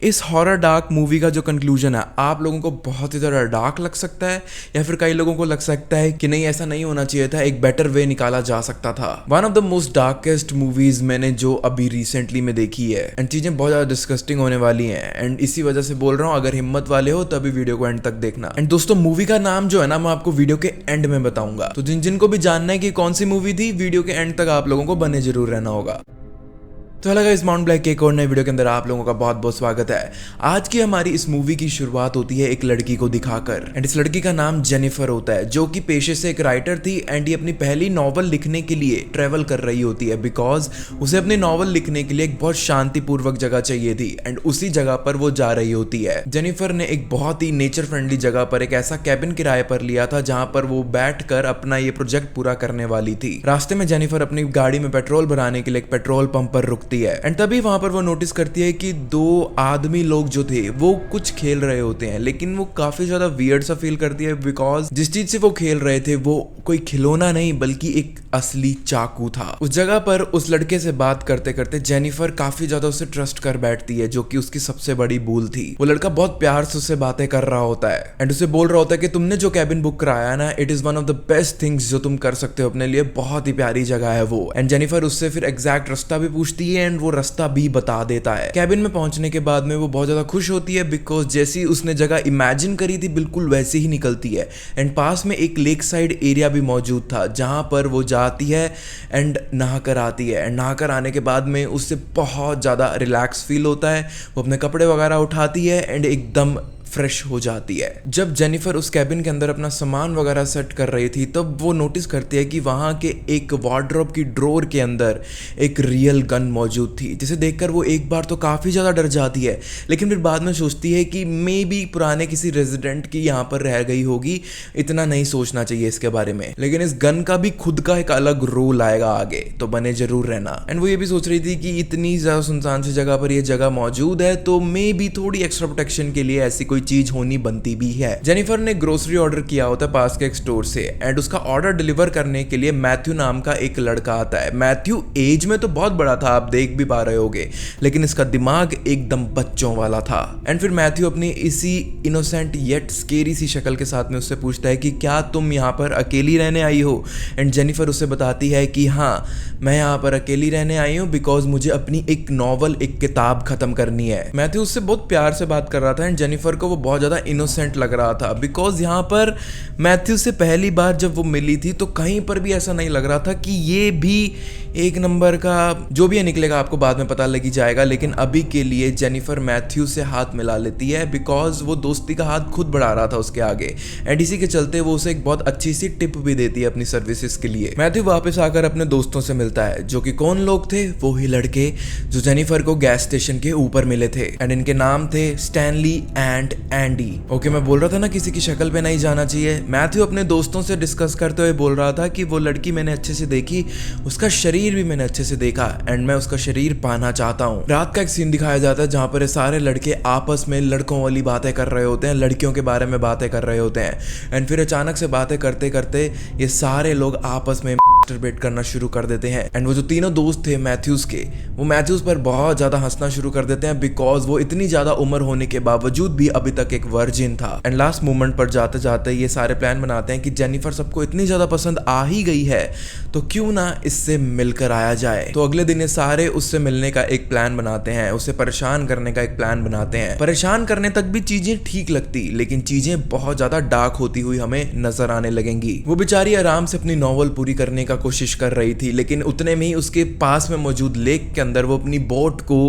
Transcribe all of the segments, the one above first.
इस horror dark movie का जो कंक्लूजन है आप लोगों को बहुत ही ज़्यादा डार्क लग सकता है या फिर कई लोगों को लग सकता है कि नहीं ऐसा नहीं होना चाहिए था, एक बेटर वे निकाला जा सकता था। One of the most darkest movies मैंने जो अभी रिसेंटली में देखी है एंड चीज़ें बहुत ज़्यादा डिस्गस्टिंग होने वाली हैं एंड इसी वजह से बोल रहा हूँ, अगर हिम्मत वाले हो तभी वीडियो को एंड तक देखना। एंड दोस्तों मूवी का नाम जो है ना मैं आपको वीडियो के एंड में बताऊंगा, तो जिन जिनको भी जानना है कि कौन सी मूवी थी वीडियो के एंड तक आप लोगों को बने जरूर रहना होगा। तो हेलो गाइस, माउंट ब्लैक के एक और नए वीडियो के अंदर आप लोगों का बहुत बहुत स्वागत है। आज की हमारी इस मूवी की शुरुआत होती है एक लड़की को दिखाकर एंड इस लड़की का नाम जेनिफर होता है जो कि पेशे से एक राइटर थी एंड ये अपनी पहली नॉवल लिखने के लिए ट्रेवल कर रही होती है बिकॉज उसे अपनी नॉवल लिखने के लिए एक बहुत शांतिपूर्वक जगह चाहिए थी एंड उसी जगह पर वो जा रही होती है। जेनिफर ने एक बहुत ही नेचर फ्रेंडली जगह पर एक ऐसा कैबिन किराए पर लिया था जहां पर वो बैठकर अपना ये प्रोजेक्ट पूरा करने वाली थी। रास्ते में जेनिफर अपनी गाड़ी में पेट्रोल भराने के लिए एक पेट्रोल पंप पर रुकती है एंड तभी वहां पर वो नोटिस करती है कि दो आदमी लोग जो थे वो कुछ खेल रहे होते हैं, लेकिन वो काफी ज्यादा वियर्ड सा फील करती है बिकॉज जिस चीज से वो खेल रहे थे वो कोई खिलौना नहीं बल्कि एक असली चाकू था। उस जगह पर उस लड़के से बात करते करते जेनिफर काफी ज्यादा उसे ट्रस्ट कर बैठती है जो कि उसकी सबसे बड़ी भूल थी। वो लड़का बहुत प्यार से उससे बातें कर रहा होता है एंड उसे बोल रहा होता है कि तुमने जो कैबिन बुक कराया है ना, it is one of the best things जो तुम कर सकते हो अपने लिए, बहुत ही प्यारी जगह है वो। एंड जेनिफर उससे फिर एग्जैक्ट रास्ता भी पूछती है एंड वो रास्ता भी बता देता है। कैबिन में पहुंचने के बाद में वो बहुत ज्यादा खुश होती है बिकॉज जैसी उसने जगह इमेजिन करी थी बिल्कुल वैसे ही निकलती है एंड पास में एक लेक साइड एरिया भी मौजूद था जहां पर वो जाती है एंड नहाकर आती है एंड नहाकर आने के बाद में उससे बहुत ज्यादा रिलैक्स फील होता है। वो अपने कपड़े वगैरह उठाती है एंड एकदम फ्रेश हो जाती है। जब जेनिफर उस कैबिन के अंदर अपना सामान वगैरह सेट कर रही थी तब वो नोटिस करती है कि वहां के एक वार्डरोब की ड्रॉर के अंदर एक रियल गन मौजूद थी, जिसे देखकर वो एक बार तो काफी ज्यादा डर जाती है लेकिन फिर बाद में सोचती है कि मे बी पुराने किसी रेजिडेंट की यहाँ पर रह गई होगी, इतना नहीं सोचना चाहिए इसके बारे में। लेकिन इस गन का भी खुद का एक अलग रोल आएगा आगे, तो बने जरूर रहना। एंड वो ये भी सोच रही थी कि इतनी ज्यादा सुनसान सी जगह पर ये जगह मौजूद है तो मे बी थोड़ी एक्स्ट्रा प्रोटेक्शन के लिए ऐसी चीज होनी बनती भी है। जेनिफर ने ग्रोसरी ऑर्डर किया होता है पास के एक स्टोर से एंड उसका ऑर्डर डिलीवर करने के लिए मैथ्यू नाम का एक लड़का आता है। मैथ्यू एज में तो बहुत बड़ा था, आप देख भी पा रहे होगे, लेकिन इसका दिमाग एकदम बच्चों वाला था। एंड फिर मैथ्यू अपनी इसी इनोसेंट येट स्केरी सी शक्ल के साथ में उससे पूछता है कि क्या तुम यहाँ पर अकेली रहने आई हो? एंड जेनिफर उससे बताती है कि हाँ, मैं यहाँ पर अकेली रहने आई हूँ बिकॉज मुझे अपनी एक नॉवल, एक किताब खत्म करनी है। मैथ्यू उससे बहुत प्यार से बात कर रहा था एंड जेनिफर को वो बहुत ज़्यादा इनोसेंट लग रहा था बिकॉज यहाँ पर मैथ्यू से पहली बार जब वो मिली थी तो कहीं पर भी ऐसा नहीं लग रहा था कि ये भी एक नंबर का, जो भी निकलेगा आपको बाद में पता लगी जाएगा। लेकिन अभी के लिए जेनिफर मैथ्यू से हाथ मिला लेती है बिकॉज वो दोस्ती का हाथ खुद बढ़ा रहा था उसके आगे एंड इसी के चलते वो उसे एक बहुत अच्छी सी टिप भी देती है अपनी सर्विसेज के लिए। मैथ्यू वापस आकर अपने दोस्तों से मिलता है जो कि कौन लोग थे, वो ही लड़के जो जेनिफर को गैस स्टेशन के ऊपर मिले थे एंड इनके नाम थे स्टैनली एंड एंडी। ओके, मैं बोल रहा था ना किसी की शक्ल पे नहीं जाना चाहिए। मैथ्यू अपने दोस्तों से डिस्कस करते हुए बोल रहा था कि वो लड़की मैंने अच्छे से देखी, उसका शरीर भी मैंने अच्छे से देखा एंड मैं उसका शरीर पाना चाहता हूँ। रात का एक सीन दिखाया जाता है जहां पर ये सारे लड़के आपस में लड़कों वाली बातें कर रहे होते हैं, लड़कियों के बारे में बातें कर रहे होते हैं एंड फिर अचानक से बातें करते करते ये सारे लोग आपस में मास्टरबेट करना शुरू कर देते हैं एंड वो जो तीनों दोस्त थे मैथ्यूज के, वो मैथ्यूज पर बहुत ज्यादा हंसना शुरू कर देते हैं बिकॉज वो इतनी ज्यादा उम्र होने के बावजूद भी अभी तक एक वर्जिन था। एंड लास्ट मोमेंट पर जाते जाते ये सारे प्लान बनाते हैं कि जेनिफर सबको इतनी ज्यादा पसंद आ ही गई है तो क्यों ना इससे मिलकर आया जाए। तो अगले दिन ये सारे उससे मिलने का एक प्लान बनाते हैं, उसे परेशान करने का एक प्लान बनाते हैं। परेशान करने तक भी चीजें ठीक लगती लेकिन चीजें बहुत ज्यादा डार्क होती हुई हमें नजर आने लगेंगी। वो बेचारी आराम से अपनी नॉवल पूरी करने का कोशिश कर रही थी लेकिन उतने में ही उसके पास में मौजूद लेक के अंदर वो अपनी बोट को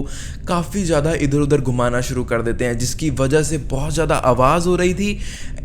काफी ज्यादा इधर उधर घुमाना शुरू कर देते हैं जिसकी वजह से बहुत ज्यादा आवाज हो रही थी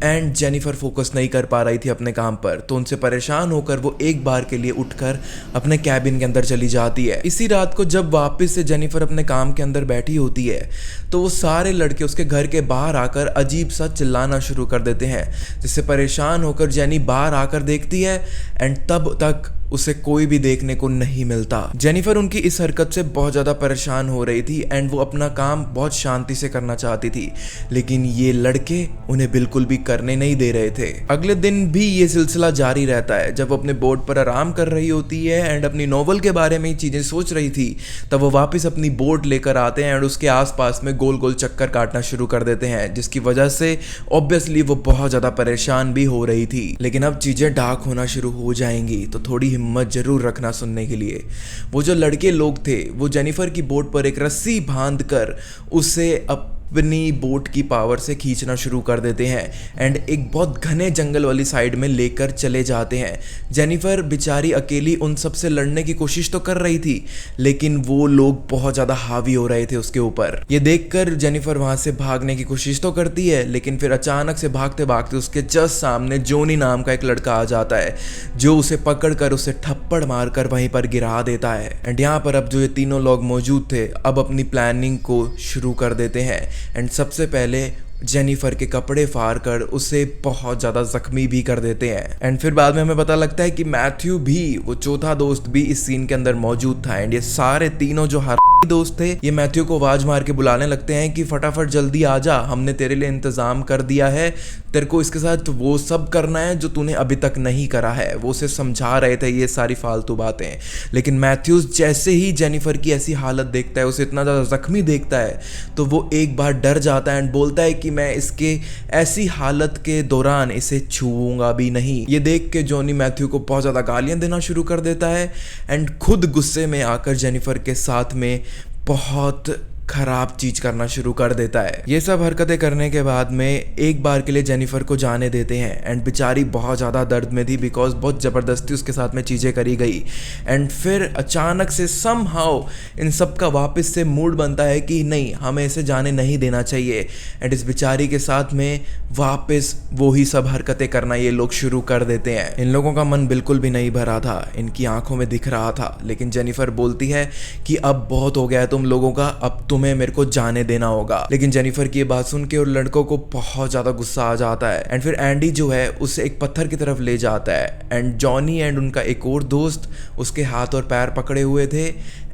एंड जेनिफर फोकस नहीं कर पा रही थी अपने काम पर। तो उनसे परेशान होकर वो एक बार के लिए उठकर अपने कैबिन के अंदर चली जाती है। इसी रात को जब वापस से जेनिफर अपने काम के अंदर बैठी होती है तो वो सारे लड़के उसके घर के बाहर आकर अजीब सा चिल्लाना शुरू कर देते हैं जिससे परेशान होकर जेनी बाहर आकर देखती है एंड तब तक उसे कोई भी देखने को नहीं मिलता। जेनिफर उनकी इस हरकत से बहुत ज़्यादा परेशान हो रही थी एंड वो अपना काम बहुत शांति से करना चाहती थी, लेकिन ये लड़के उन्हें बिल्कुल भी करने नहीं दे रहे थे। अगले दिन भी ये सिलसिला जारी रहता है। जब वो अपने बोर्ड पर आराम कर रही होती है एंड अपनी नॉवल के बारे में चीज़ें सोच रही थी, तब वो वापस अपनी बोर्ड लेकर आते हैं एंड उसके आसपास में गोल गोल चक्कर काटना शुरू कर देते हैं, जिसकी वजह से ऑब्वियसली वो बहुत ज़्यादा परेशान भी हो रही थी। लेकिन अब चीज़ें डार्क होना शुरू हो जाएंगी, तो थोड़ी हिम्मत जरूर रखना सुनने के लिए। वो जो लड़के लोग थे वो जेनिफर की बोट पर एक रस्सी बांध कर उसे अपनी बोट की पावर से खींचना शुरू कर देते हैं एंड एक बहुत घने जंगल वाली साइड में लेकर चले जाते हैं। जेनिफर बेचारी अकेली उन सब से लड़ने की कोशिश तो कर रही थी, लेकिन वो लोग बहुत ज़्यादा हावी हो रहे थे उसके ऊपर। ये देखकर जेनिफर वहाँ से भागने की कोशिश तो करती है, लेकिन फिर अचानक से भागते भागते उसके जस्ट सामने जोनी नाम का एक लड़का आ जाता है, जो उसे पकड़कर उसे थप्पड़ मारकर वहीं पर गिरा देता है। एंड यहाँ पर अब जो ये तीनों लोग मौजूद थे अब अपनी प्लानिंग को शुरू कर देते हैं एंड सबसे पहले जेनिफर के कपड़े फाड़ कर उसे बहुत ज़्यादा जख्मी भी कर देते हैं। एंड फिर बाद में हमें पता लगता है कि मैथ्यू भी, वो चौथा दोस्त भी इस सीन के अंदर मौजूद था एंड ये सारे तीनों जो दोस्त थे ये मैथ्यू को आवाज मार के बुलाने लगते हैं कि फटाफट जल्दी आ जा, हमने तेरे लिए इंतजाम कर दिया है, तेरे को इसके साथ वो सब करना है जो तूने अभी तक नहीं करा है। वो उसे समझा रहे थे ये सारी फालतू बातें, लेकिन मैथ्यूज जैसे ही जेनिफर की ऐसी हालत देखता है, उसे इतना ज़्यादा जख्मी देखता है, तो वो एक बार डर जाता है एंड बोलता है कि मैं इसके ऐसी हालत के दौरान इसे छूऊंगा भी नहीं। ये देख के जॉनी मैथ्यू को बहुत ज़्यादा गालियाँ देना शुरू कर देता है एंड खुद गुस्से में आकर जेनिफर के साथ में बहुत खराब चीज करना शुरू कर देता है। ये सब हरकतें करने के बाद में एक बार के लिए जेनिफर को जाने देते हैं एंड बेचारी बहुत ज़्यादा दर्द में थी बिकॉज बहुत ज़बरदस्ती उसके साथ में चीज़ें करी गई। एंड फिर अचानक से समहाउ इन सब का वापस से मूड बनता है कि नहीं, हमें इसे जाने नहीं देना चाहिए एंड इस बेचारी के साथ में वापस वो ही सब हरकतें करना ये लोग शुरू कर देते हैं। इन लोगों का मन बिल्कुल भी नहीं भरा था, इनकी आंखों में दिख रहा था, लेकिन जेनिफर बोलती है कि अब बहुत हो गया है तुम लोगों का, अब तुम्हें मेरे को जाने देना होगा। लेकिन जेनिफर की ये बात सुन के और लड़कों को बहुत ज्यादा गुस्सा आ जाता है एंड फिर एंडी जो है उसे एक पत्थर की तरफ ले जाता है एंड जॉनी एंड उनका एक और दोस्त उसके हाथ और पैर पकड़े हुए थे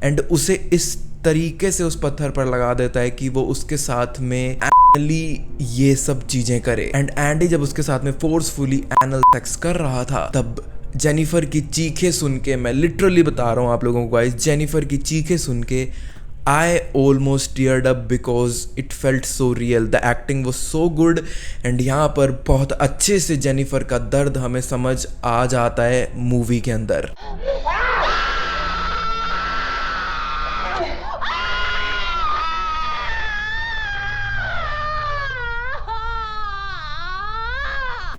एंड उसे इस तरीके से उस पत्थर पर लगा देता है कि वो उसके साथ में ये सब चीजें करे। एंड एंडी जब उसके साथ में फोर्सफुली एनल सेक्स कर रहा था, तब जेनिफर की चीखें सुन के, मैं लिटरली बता रहा हूँ आप लोगों को गाइस, जेनिफर की चीखें सुन के I almost teared up because it felt so real. The acting was so good and यहाँ पर बहुत अच्छे से जेनिफर का दर्द हमें समझ आ जाता है मूवी के अंदर।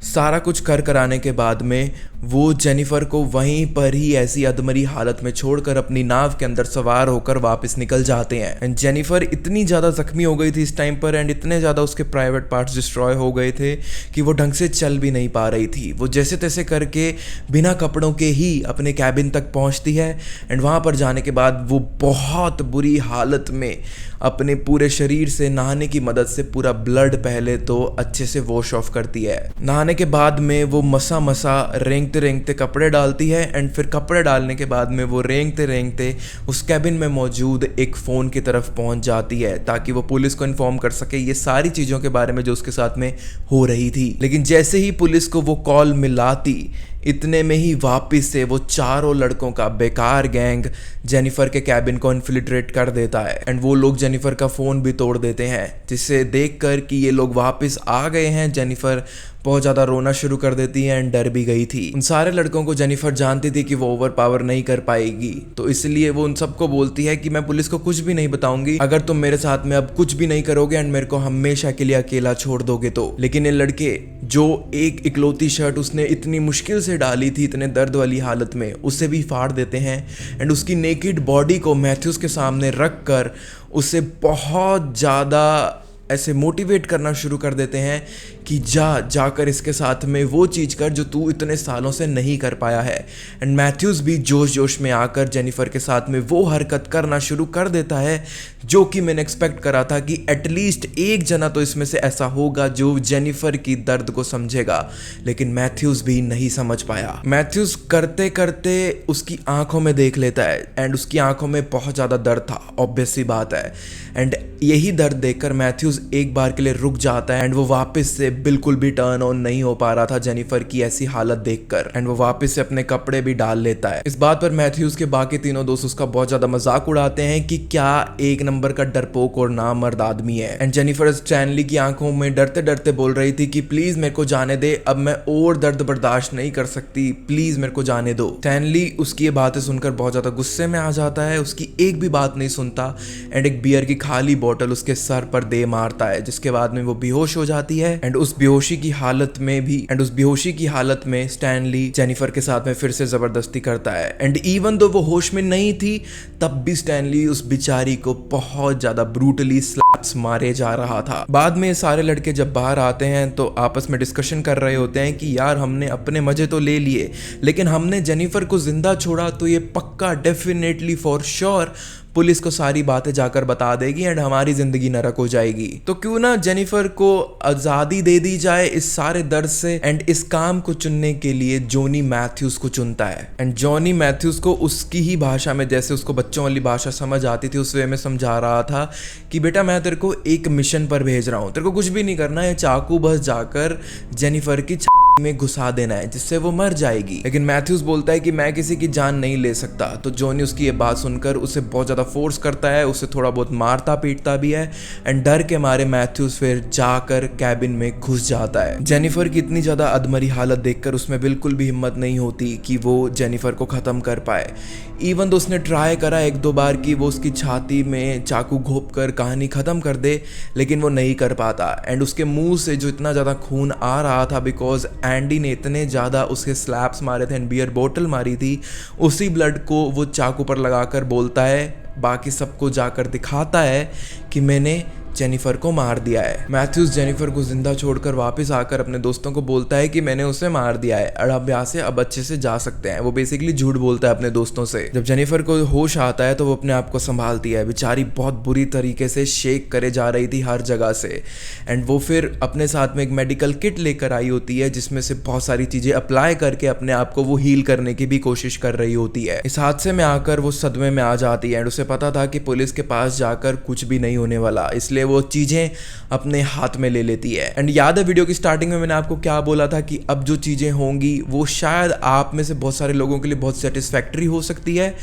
सारा कुछ कर कराने के बाद में वो जेनिफर को वहीं पर ही ऐसी अधमरी हालत में छोड़कर अपनी नाव के अंदर सवार होकर वापस निकल जाते हैं। एंड जेनिफर इतनी ज़्यादा जख्मी हो गई थी इस टाइम पर एंड इतने ज़्यादा उसके प्राइवेट पार्ट्स डिस्ट्रॉय हो गए थे कि वो ढंग से चल भी नहीं पा रही थी। वो जैसे तैसे करके बिना कपड़ों के ही अपने कैबिन तक पहुंचती है एंड वहाँ पर जाने के बाद वो बहुत बुरी हालत में अपने पूरे शरीर से नहाने की मदद से पूरा ब्लड पहले तो अच्छे से वॉश ऑफ करती है। नहाने के बाद में वो मसा मसा रेंगते रेंगते कपड़े डालती है एंड फिर कपड़े डालने के बाद में वो रेंगते रेंगते उस कैबिन में मौजूद एक फ़ोन की तरफ पहुंच जाती है ताकि वो पुलिस को इन्फॉर्म कर सके ये सारी चीज़ों के बारे में जो उसके साथ में हो रही थी। लेकिन जैसे ही पुलिस को वो कॉल मिलाती, इतने में ही वापस से वो चारों लड़कों का बेकार गैंग जेनिफर के कैबिन को इन्फिल्ट्रेट कर देता है एंड वो लोग जेनिफर का फ़ोन भी तोड़ देते हैं, जिससे देखकर कि ये लोग वापस आ गए हैं जेनिफर बहुत ज़्यादा रोना शुरू कर देती है एंड डर भी गई थी। उन सारे लड़कों को जेनिफर जानती थी कि वो ओवर पावर नहीं कर पाएगी, तो इसलिए वो उन सबको बोलती है कि मैं पुलिस को कुछ भी नहीं बताऊंगी अगर तुम मेरे साथ में अब कुछ भी नहीं करोगे एंड मेरे को हमेशा के लिए अकेला छोड़ दोगे तो। लेकिन ये लड़के जो एक इकलौती शर्ट उसने इतनी मुश्किल से डाली थी इतने दर्द वाली हालत में, उसे भी फाड़ देते हैं एंड उसकी नेकेड बॉडी को मैथ्यूज के सामने रख कर उसे बहुत ज़्यादा ऐसे मोटिवेट करना शुरू कर देते हैं कि जाकर इसके साथ में वो चीज़ कर जो तू इतने सालों से नहीं कर पाया है। एंड मैथ्यूज़ भी जोश में आकर जेनिफर के साथ में वो हरकत करना शुरू कर देता है जो कि मैंने एक्सपेक्ट करा था कि एटलीस्ट एक जना तो इसमें से ऐसा होगा जो जेनिफर की दर्द को समझेगा, लेकिन मैथ्यूज़ भी नहीं समझ पाया। मैथ्यूज़ करते करते उसकी आंखों में देख लेता है एंड उसकी आंखों में बहुत ज़्यादा दर्द था, ऑब्वियस सी बात है। एंड यही दर्द देखकर मैथ्यूज़ एक बार के लिए रुक जाता है एंड वो वापस से बिल्कुल भी टर्न ऑन नहीं हो पा रहा था जेनिफर की ऐसी हालत देखकर, एंड वो वापस से अपने कपड़े भी डाल लेता है। इस बात पर मैथ्यूज़ के बाकी तीनों दोस्त उसका बहुत ज़्यादा मजाक उड़ाते हैं कि क्या एक नंबर का डरपोक और नामर्द आदमी है। एंड जेनिफर स्टैनली की आंखों में डरते डरते बोल रही थी कि प्लीज मेरे को जाने दे, अब मैं और दर्द बर्दाश्त नहीं कर सकती, प्लीज मेरे को जाने दो। स्टैनली उसकी ये बातें सुनकर बहुत ज्यादा गुस्से में आ जाता है, उसकी एक भी बात नहीं सुनता एंड एक बियर की खाली बोतल उसके सर पर दे मारता है, जिसके बाद में वो बेहोश हो जाती है। एंड उस बेहोशी की हालत में स्टैनली जेनिफर के साथ में फिर से जबरदस्ती करता है। एंड इवन दो वो होश में नहीं थी तब भी स्टैनली उस बेचारी को बहुत ज्यादा ब्रूटली स्लैप्स मारे जा रहा था। बाद में सारे लड़के जब बाहर आते हैं तो आपस में डिस्कशन कर रहे होते हैं कि यार हमने अपने मजे तो ले लिए, लेकिन हमने जेनिफर को जिंदा छोड़ा तो ये पक्का डेफिनेटली फॉर श्योर पुलिस को सारी बातें जाकर बता देगी एंड हमारी जिंदगी नरक हो जाएगी। तो क्यों ना जेनिफर को आजादी दे दी जाए इस सारे दर्द से। एंड इस काम को चुनने के लिए जॉनी मैथ्यूज को चुनता है एंड जॉनी मैथ्यूज को उसकी ही भाषा में, जैसे उसको बच्चों वाली भाषा समझ आती थी, उस वे में समझा रहा था कि बेटा मैं तेरे को एक मिशन पर भेज रहा हूँ, तेरे को कुछ भी नहीं करना है, चाकू बस जाकर जेनिफर की में घुसा देना है जिससे वो मर जाएगी। लेकिन मैथ्यूज बोलता है कि मैं किसी की जान नहीं ले सकता। तो जॉनी उसकी ये बात सुनकर उसे बहुत ज्यादा फोर्स करता है, उसे थोड़ा बहुत मारता पीटता भी है एंड डर के मारे मैथ्यूज फिर जाकर कैबिन में घुस जाता है। जेनिफर की इतनी ज्यादा अधमरी हालत देखकर उसमें बिल्कुल भी हिम्मत नहीं होती कि वो जेनिफर को खत्म कर पाए। इवन तो उसने ट्राई करा एक दो बार कि वो उसकी छाती में चाकू घोंप कर कहानी खत्म कर दे, लेकिन वो नहीं कर पाता। एंड उसके मुंह से जो इतना ज्यादा खून आ रहा था बिकॉज एंडी ने इतने ज़्यादा उसके स्लैप्स मारे थे एंड बियर बोतल मारी थी, उसी ब्लड को वो चाकू पर लगाकर बोलता है, बाकी सबको जाकर दिखाता है कि मैंने जेनिफर को मार दिया है। मैथ्यूज जेनिफर को जिंदा छोड़कर वापस आकर अपने दोस्तों को बोलता है कि मैंने उसे मार दिया है और अब यहाँ से अब अच्छे से जा सकते हैं। वो बेसिकली झूठ बोलता है अपने दोस्तों से। जब जेनिफर को होश आता है तो वो अपने आप को संभालती है। बेचारी बहुत बुरी तरीके से शेक करे जा रही थी हर जगह से एंड वो फिर अपने साथ में एक मेडिकल किट लेकर आई होती है जिसमें से बहुत सारी चीजें अप्लाई करके अपने आप को वो हील करने की भी कोशिश कर रही होती है। इस हादसे में आकर वो सदमे में आ जाती है एंड उसे पता था कि पुलिस के पास जाकर कुछ भी नहीं होने वाला, इसलिए वो चीजें अपने हाथ में ले लेती है। एंड याद है वीडियो की स्टार्टिंग में मैंने आपको क्या बोला था कि अब जो चीजें होंगी वो शायद आप में से बहुत सारे लोगों के लिए बहुत सेटिस्फैक्टरी हो सकती है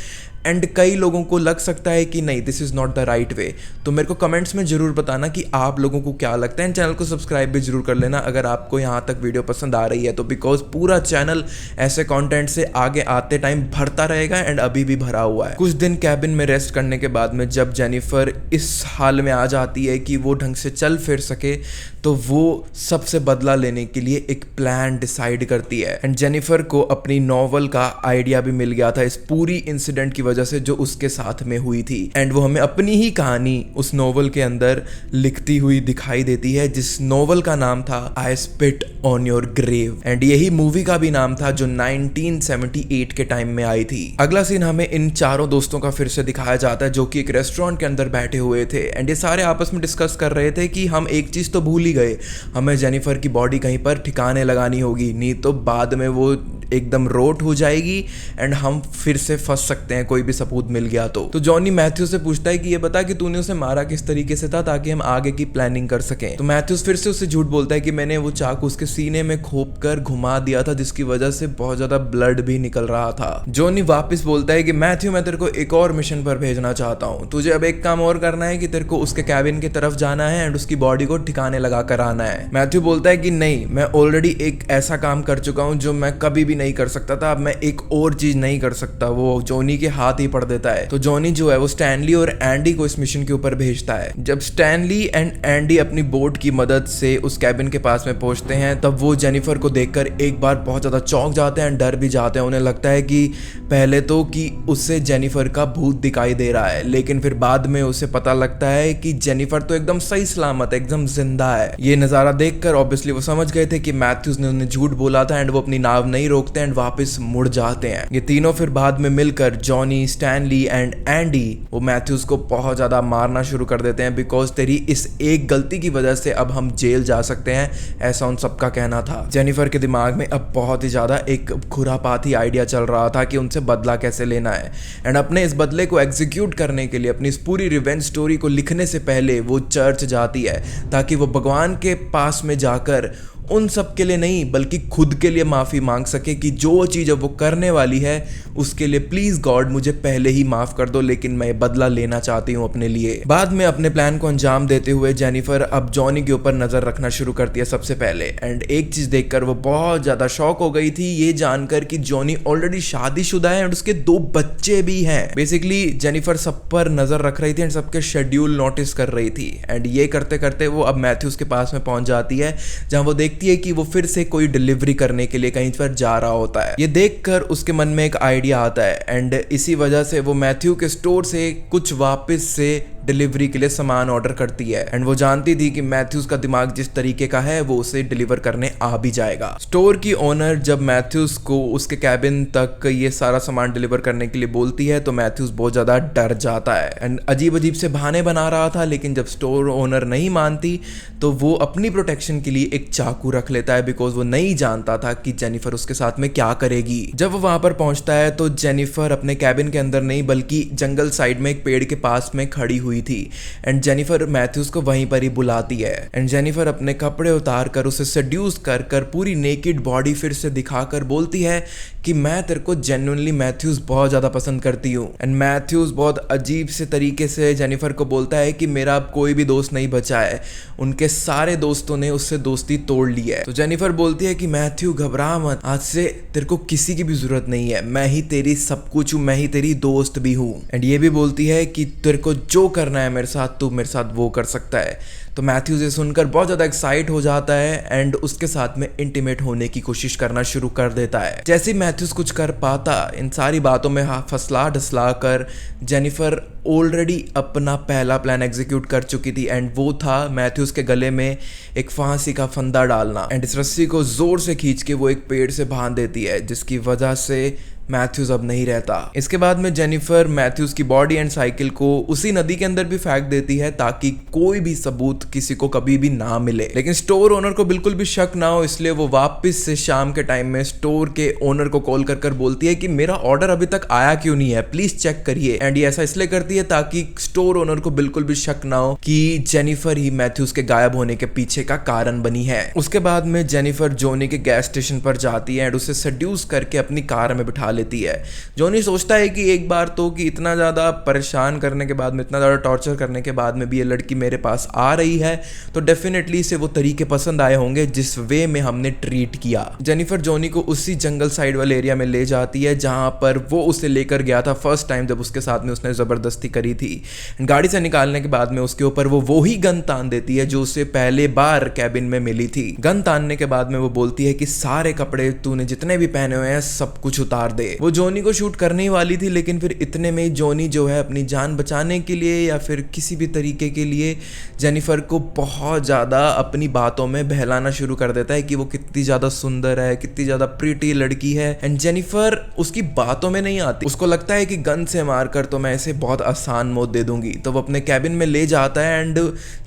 एंड कई लोगों को लग सकता है कि नहीं this is not the right way. तो मेरे को कमेंट्स में जरूर बताना कि आप लोगों को क्या लगता है एंड चैनल को सब्सक्राइब भी जरूर कर लेना अगर आपको यहाँ तक वीडियो पसंद आ रही है तो, बिकॉज पूरा चैनल ऐसे कंटेंट से आगे आते टाइम भरता रहेगा एंड अभी भी भरा हुआ है। कुछ दिन कैबिन में रेस्ट करने के बाद में जब जेनिफर इस हाल में आ जाती है कि वो ढंग से चल फिर सके तो वो सबसे बदला लेने के लिए एक प्लान डिसाइड करती है। एंड जेनिफर को अपनी नॉवल का आइडिया भी मिल गया था इस पूरी इंसिडेंट की वजह से जो उसके साथ में हुई थी एंड वो हमें अपनी ही कहानी उस नॉवल के अंदर लिखती हुई दिखाई देती है, जिस नॉवल का नाम था I spit on your grave and यही मूवी का भी नाम था जो 1978 के टाइम में आई थी। अगला सीन हमें इन चारों दोस्तों का फिर से दिखाया जाता है जो कि एक रेस्टोरेंट के अंदर बैठे हुए थे एंड ये सारे आपस में डिस्कस कर रहे थे कि हम एक चीज तो भूल गए, हमें जेनिफर की बॉडी कहीं पर ठिकाने लगानी होगी, नहीं तो बाद में वो एकदम रोट हो जाएगी एंड हम फिर से फंस सकते हैं कोई भी सबूत मिल गया तो जॉनी मैथ्यूज से पूछता है कि ये बता कि तूने उसे मारा किस तरीके से था ताकि हम आगे की प्लानिंग कर सकें। तो मैथ्यूज फिर से उससे झूठ बोलता है कि मैंने वो चाकू उसके सीने में खोप कर घुमा दिया था जिसकी वजह से बहुत ज्यादा ब्लड भी निकल रहा था। जॉनी वापस बोलता है कि मैथ्यू मैं तेरे को एक और मिशन पर भेजना चाहता हूँ, तुझे अब एक काम और करना है कि तेरे को उसके कैबिन की तरफ जाना है एंड उसकी बॉडी को ठिकाने लगा कर आना है। मैथ्यू बोलता है कि नहीं, मैं ऑलरेडी एक ऐसा काम कर चुका हूँ जो मैं कभी भी नहीं कर सकता था, अब मैं एक और चीज नहीं कर सकता। वो जॉनी के हाथ बात ही पढ़ देता है। तो जॉनी जो है वो स्टैनली और एंडी को इस मिशन के ऊपर भेजता है। जब स्टैनली एंड एंडी अपनी बोट की मदद से उस कैबिन के पास में पहुंचते हैं तब वो जेनिफर को देखकर एक बार बहुत ज्यादा चौंक जाते हैं, डर भी जाते हैं। उन्हें लगता है कि पहले तो कि उससे जेनिफर का भूत दिखाई दे रहा है, लेकिन फिर बाद में उसे पता लगता है कि जेनिफर तो एकदम सही सलामत है, एकदम जिंदा है। ये नजारा देखकर ऑब्वियसली वो समझ गए थे कि मैथ्यूज ने उन्हें झूठ बोला था एंड वो अपनी नाव नहीं रोकते एंड वापस मुड़ जाते हैं। ये तीनों फिर बाद में मिलकर जॉनी, स्टैनली एंड एंडी वो मैथ्यूज को बहुत ज्यादा मारना शुरू कर देते हैं बिकॉज तेरी इस एक गलती की वजह से अब हम जेल जा सकते हैं, ऐसा उन सबका कहना था। जेनिफर के दिमाग में अब बहुत ही ज्यादा एक खुरापाती आइडिया चल रहा था कि उनसे बदला कैसे लेना है एंड अपने इस बदले को एग्जीक्यूट करने के लिए अपनी इस पूरी रिवेंज स्टोरी को लिखने से पहले वो चर्च जाती है ताकि वो भगवान के पास में जाकर उन सब के लिए नहीं बल्कि खुद के लिए माफ़ी मांग सके कि जो चीज़ अब वो करने वाली है उसके लिए प्लीज़ गॉड मुझे पहले ही माफ़ कर दो, लेकिन मैं बदला लेना चाहती हूँ अपने लिए। बाद में अपने प्लान को अंजाम देते हुए जेनिफर अब जॉनी के ऊपर नज़र रखना शुरू करती है सबसे पहले एंड एक चीज़ देखकर वो बहुत ज़्यादा शॉक हो गई थी ये जानकर कि जॉनी ऑलरेडी शादीशुदा है और उसके 2 बच्चे भी हैं। बेसिकली जेनिफर सब पर नज़र रख रही थी एंड सबके शेड्यूल नोटिस कर रही थी एंड ये करते करते वो अब मैथ्यूज के पास में पहुंच जाती है जहां वो देखती है कि वो फिर से कोई डिलीवरी करने के लिए कहीं पर जा रहा होता है। ये देखकर उसके मन में एक आइडिया आता है एंड इसी वजह से वो मैथ्यू के स्टोर से कुछ वापस से डिलीवरी के लिए सामान ऑर्डर करती है एंड वो जानती थी कि मैथ्यूज का दिमाग जिस तरीके का है वो उसे डिलीवर करने आ भी जाएगा। स्टोर की ओनर जब मैथ्यूज को उसके कैबिन तक ये सारा सामान डिलीवर करने के लिए बोलती है तो मैथ्यूज बहुत ज्यादा डर जाता है एंड अजीब अजीब से बहाने बना रहा था, लेकिन जब स्टोर ओनर नहीं मानती तो वो अपनी प्रोटेक्शन के लिए एक चाकू रख लेता है बिकॉज वो नहीं जानता था कि जेनिफर उसके साथ में क्या करेगी। जब वो वहां पर पहुंचता है तो जेनिफर अपने कैबिन के अंदर नहीं बल्कि जंगल साइड में एक पेड़ के पास में खड़ी हुई थी एंड जेनिफर मैथ्यूज को वहीं पर ही बुलाती है एंड जेनिफर अपने कपड़े उतार कर उसे सेड्यूस कर कर पूरी नेकेड बॉडी फिर से दिखाकर बोलती है कि मैं तेरे को जेन्युइनली मैथ्यूज बहुत ज्यादा पसंद करती हूँ एंड मैथ्यूज बहुत अजीब से तरीके से जेनिफर को बोलता है कि मेरा अब कोई भी दोस्त नहीं बचा है, उनके सारे दोस्तों ने उससे दोस्ती तोड़ ली है। तो जेनिफर बोलती है कि मैथ्यू घबरा मत, आज से तेरे को किसी की भी जरूरत नहीं है, मैं ही तेरी सब कुछ हूँ, मैं ही तेरी दोस्त भी हूँ एंड ये भी बोलती है कि तेरे को जो करना है मेरे साथ तू मेरे साथ वो कर सकता है। तो मैथ्यूज ये सुनकर बहुत ज़्यादा एक्साइट हो जाता है एंड उसके साथ में इंटीमेट होने की कोशिश करना शुरू कर देता है। जैसे ही मैथ्यूज कुछ कर पाता इन सारी बातों में फसला ढसला कर जेनिफर ऑलरेडी अपना पहला प्लान एग्जीक्यूट कर चुकी थी एंड वो था मैथ्यूज के गले में एक फांसी का फंदा डालना एंड इस रस्सी को जोर से खींच के वो एक पेड़ से बांध देती है जिसकी वजह से मैथ्यूज अब नहीं रहता। इसके बाद में जेनिफर मैथ्यूज की बॉडी एंड साइकिल को उसी नदी के अंदर भी फेंक देती है ताकि कोई भी सबूत किसी को कभी भी ना मिले, लेकिन स्टोर ओनर को बिल्कुल भी शक ना हो इसलिए वो वापस से शाम के टाइम में स्टोर के ओनर को कॉल कर कर बोलती है कि मेरा ऑर्डर अभी तक आया क्यों नहीं है, प्लीज चेक करिए एंड ये ऐसा इसलिए करती है ताकि स्टोर ओनर को बिल्कुल भी शक ना हो कि जेनिफर ही मैथ्यूज के गायब होने के पीछे का कारण बनी है। उसके बाद में जेनिफर जॉनी के गैस स्टेशन पर जाती है एंड उसे सेड्यूस करके अपनी कार में बिठा लेती है। जॉनी सोचता है कि एक बार तो कि इतना ज्यादा परेशान करने के बाद में, इतना ज्यादा टॉर्चर करने के बाद में भी ये लड़की मेरे पास आ रही है तो डेफिनेटली इसे वो तरीके पसंद आए होंगे जिस वे में हमने ट्रीट किया। जेनिफर जॉनी को उसी जंगल साइड वाले एरिया में ले जाती है जहां पर वो उसे लेकर गया था फर्स्ट टाइम जब उसके साथ में उसने जबरदस्ती करी थी। गाड़ी से निकालने के बाद में उसके ऊपर वो ही गन तान देती है जो उसे पहले बार कैबिन में मिली थी। गन तानने के बाद में वो बोलती है कि सारे कपड़े तूने जितने भी पहने हुए हैं सब कुछ उतार दे। वो जॉनी को शूट करने ही वाली थी लेकिन फिर इतने में ही जॉनी जो है अपनी जान बचाने के लिए या फिर किसी भी तरीके के लिए जेनिफर को बहुत ज़्यादा अपनी बातों में बहलाना शुरू कर देता है कि वो कितनी ज़्यादा सुंदर है, कितनी ज़्यादा प्रीटी लड़की है एंड जेनिफर उसकी बातों में नहीं आती। उसको लगता है कि गन से मारकर तो मैं इसे बहुत आसान मौत दे दूंगी, तो वो अपने कैबिन में ले जाता है एंड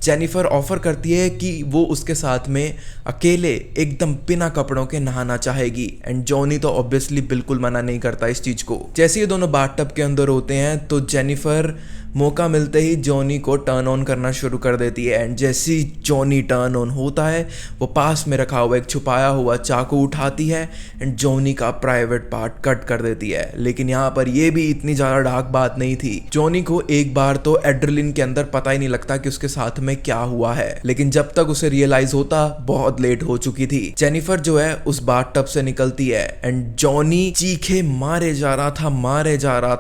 जेनिफर ऑफर करती है कि वो उसके साथ में अकेले एकदम बिना कपड़ों के नहाना चाहेगी एंड जॉनी तो ऑब्वियसली बिल्कुल मना नहीं करता इस चीज को। जैसे ये दोनों बाथटब के अंदर होते हैं तो जेनिफर मौका मिलते ही जॉनी को टर्न ऑन करना शुरू कर देती है। एंड जैसे ही जॉनी टर्न ऑन होता है वो पास में रखा हुआ एक छुपाया हुआ चाकू उठाती है एंड जॉनी का प्राइवेट पार्ट कट कर देती है। लेकिन यहाँ पर ये भी इतनी ज्यादा डार्क बात नहीं थी। जॉनी को एक बार तो एड्रेलिन के अंदर पता ही नहीं लगता कि उसके साथ में क्या हुआ है, लेकिन जब तक उसे रियलाइज होता बहुत लेट हो चुकी थी। जेनिफर जो है उस बाथटब से निकलती है एंड जॉनी चीखे मारे जा रहा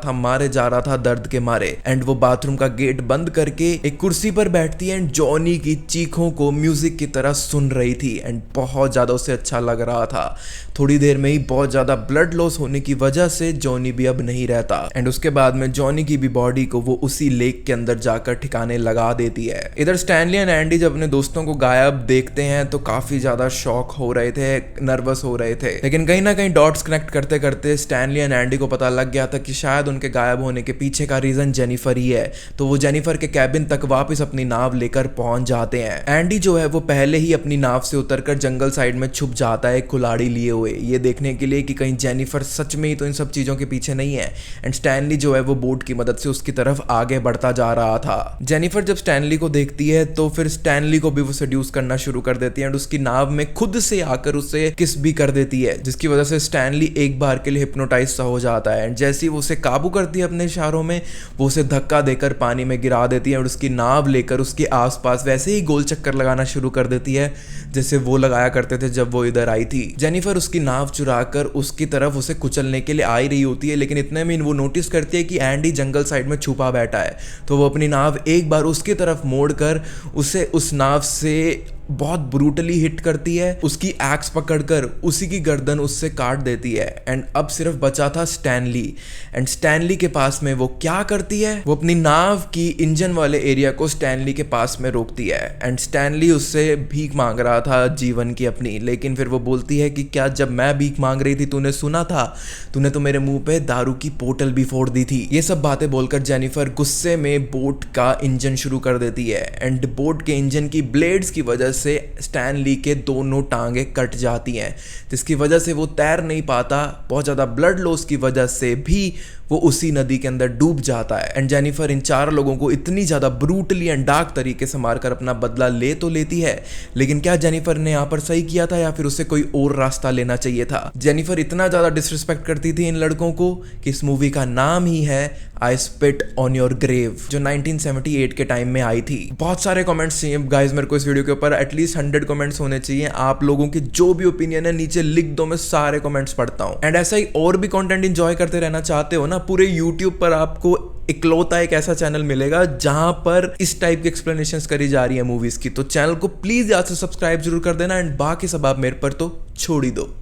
था दर्द के मारे। एंड वो बाथरूम का गेट बंद करके एक कुर्सी पर बैठती है एंड जॉनी की चीखों को म्यूजिक की तरह सुन रही थी एंड बहुत ज्यादा उसे अच्छा लग रहा था। थोड़ी देर में ही बहुत ज्यादा ब्लड लॉस होने की वजह से जॉनी भी अब नहीं रहता एंड उसके बाद में जॉनी की भी बॉडी को वो उसी लेक के अंदर जाकर ठिकाने लगा देती है। इधर स्टैनली एंड एंडी जब अपने दोस्तों को गायब देखते हैं तो काफी ज्यादा शॉक हो रहे थे, नर्वस हो रहे थे। लेकिन कहीं ना कहीं डॉट्स कनेक्ट करते करते स्टैनली एंड एंडी को पता लग गया था कि शायद उनके गायब होने के पीछे का रीजन जेनिफर ही है। तो वो जेनिफर के कैबिन तक वापस अपनी नाव लेकर पहुंच जाते हैं। एंडी जो है वो पहले ही अपनी नाव से उतरकर जंगल साइड में छुप जाता है कुल्हाड़ी लिए हुए, ये देखने के लिए कि कहीं जेनिफर सच में ही तो इन सब चीजों के पीछे नहीं है। एंड स्टैनली जो है वो बोट की मदद से उसकी तरफ आगे बढ़ता जा रहा था। जेनिफर जब स्टैनली को देखती है तो फिर स्टैनली को भी वो सेड्यूस करना शुरू कर देती है एंड उसकी नाव में खुद से आकर उसे किस भी कर देती है, जिसकी वजह से स्टैनली एक बार के लिए हिप्नोटाइज सा हो जाता है। एंड जैसे ही वो उसे काबू करती है अपने इशारों में, वो उसे धक्का देकर पानी में गिरा देती है और उसकी नाव लेकर उसके आसपास वैसे ही गोल चक्कर लगाना शुरू कर देती है जैसे वो लगाया करते थे जब वो इधर आई थी। जेनिफर उसकी नाव चुराकर उसकी तरफ उसे कुचलने के लिए आ ही रही होती है, लेकिन इतने में वो नोटिस करती है कि एंडी जंगल साइड में छुपा बैठा है। तो वो अपनी नाव एक बार उसकी तरफ मोड़कर उसे उस नाव से बहुत ब्रूटली हिट करती है, उसकी एक्स पकड़कर उसी की गर्दन उससे काट देती है। एंड अब सिर्फ बचा था स्टैनली। एंड स्टैनली के पास में वो क्या करती है, वो अपनी नाव की इंजन वाले एरिया को स्टैनली के पास में रोकती है। एंड स्टैनली उससे भीख मांग रहा था जीवन की अपनी, लेकिन फिर वो बोलती है कि क्या जब मैं भीख मांग रही थी तूने सुना था, तूने तो मेरे मुंह पे दारू की बोतल भी फोड़ दी थी। ये सब बातें बोलकर जेनिफर गुस्से में बोट का इंजन शुरू कर देती है एंड बोट के इंजन की ब्लेड्स की वजह से स्टैनली के दोनों टांगे कट जाती हैं, जिसकी वजह से वो तैर नहीं पाता। बहुत ज्यादा ब्लड लॉस की वजह से भी वो उसी नदी के अंदर डूब जाता है। एंड जेनिफर इन 4 लोगों को इतनी ज्यादा ब्रूटली एंड डार्क तरीके से मारकर अपना बदला ले तो लेती है, लेकिन क्या जेनिफर ने यहाँ पर सही किया था या फिर उसे कोई और रास्ता लेना चाहिए था? जेनिफर इतना ज्यादा डिसरिस्पेक्ट करती थी इन लड़कों को कि इस मूवी का नाम ही है I spit on your grave, जो 1978 के टाइम में आई थी। बहुत सारे कमेंट्स चाहिए गाइस मेरे को इस वीडियो के ऊपर, एटलीस्ट 100 कमेंट्स होने चाहिए। आप लोगों की जो भी ओपिनियन है नीचे लिख दो, मैं सारे कमेंट्स पढ़ता हूँ। एंड ऐसा ही और भी कंटेंट एंजॉय करते रहना चाहते हो ना, पूरे YouTube पर आपको इकलौता एक ऐसा चैनल मिलेगा जहां पर इस टाइप की एक्सप्लेनेशंस करी जा रही है मूवीज की। तो चैनल को प्लीज याद से सब्सक्राइब जरूर कर देना एंड बाकी सब आप मेरे पर तो छोड़ ही दो।